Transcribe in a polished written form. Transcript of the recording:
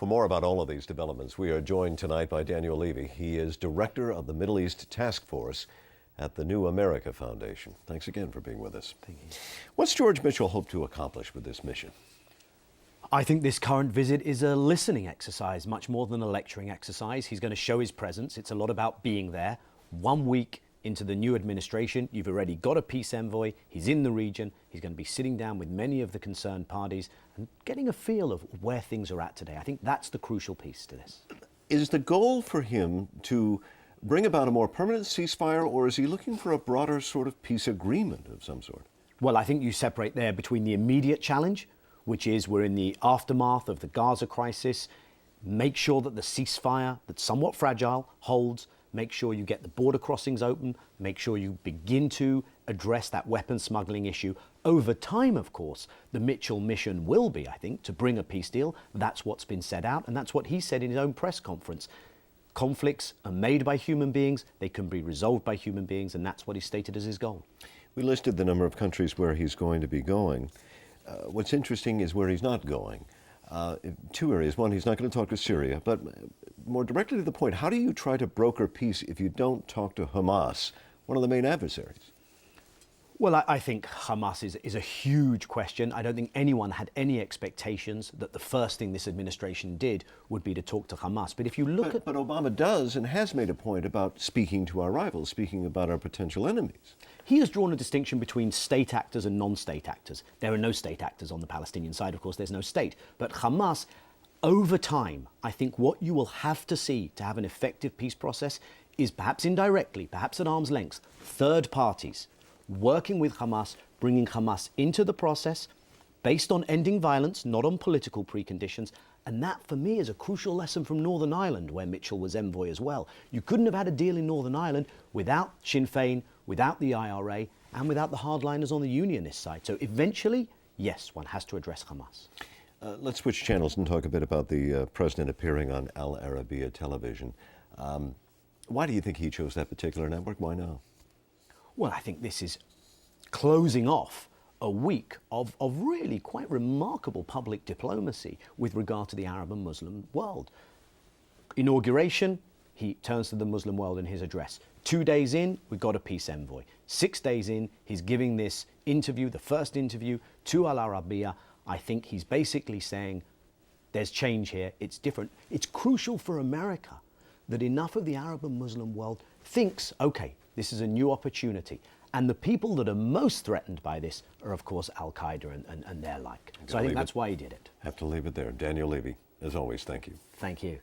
For more about all of these developments, we are joined tonight by Daniel Levy. He is director of the Middle East Task Force at the New America Foundation. Thanks again for being with us. Thank you. What's George Mitchell hope to accomplish with this mission? I think this current visit is a listening exercise, much more than a lecturing exercise. He's going to show his presence. It's a lot about being there. 1 week into the new administration, you've already got a peace envoy. He's in the region. He's going to be sitting down with many of the concerned parties and getting a feel of where things are at today. I think that's the crucial piece to this. Is the goal for him to bring about a more permanent ceasefire, or is he looking for a broader sort of peace agreement of some sort? Well, I think you separate there between the immediate challenge, which is we're in the aftermath of the Gaza crisis. Make sure that the ceasefire, that's somewhat fragile, holds. Make sure you get the border crossings open. Make sure you begin to address that weapons smuggling issue. Over time, of course, the Mitchell mission will be, I think, to bring a peace deal. That's what's been set out, and that's what he said in his own press conference. Conflicts are made by human beings. They can be resolved by human beings, and that's what he stated as his goal. We listed the number of countries where he's going to be going. What's interesting is where he's not going. Two areas. One, he's not going to talk to Syria, but more directly to the point, how do you try to broker peace if you don't talk to Hamas, one of the main adversaries? Well, I think Hamas is a huge question. I don't think anyone had any expectations that the first thing this administration did would be to talk to Hamas. But if you look But Obama does and has made a point about speaking to our rivals, speaking about our potential enemies. He has drawn a distinction between state actors and non-state actors. There are no state actors on the Palestinian side, of course, there's no state. But Hamas, over time, I think what you will have to see to have an effective peace process is perhaps indirectly, perhaps at arm's length, third parties working with Hamas, bringing Hamas into the process based on ending violence, not on political preconditions. And that, for me, is a crucial lesson from Northern Ireland, where Mitchell was envoy as well. You couldn't have had a deal in Northern Ireland without Sinn Féin, without the IRA, and without the hardliners on the unionist side. So eventually, yes, one has to address Hamas. Let's switch channels and talk a bit about the president appearing on Al-Arabiya television. Why do you think he chose that particular network? Why now? Well, I think this is closing off a week of really quite remarkable public diplomacy with regard to the Arab and Muslim world. Inauguration, he turns to the Muslim world in his address. 2 days in, we got a peace envoy. 6 days in, he's giving this interview, the first interview, to Al-Arabiya. I think he's basically saying, there's change here, it's different. It's crucial for America that enough of the Arab and Muslim world thinks, okay, this is a new opportunity. And the people that are most threatened by this are, of course, Al-Qaeda and their like. So I think that's why he did it. Have to leave it there. Daniel Levy, as always, thank you. Thank you.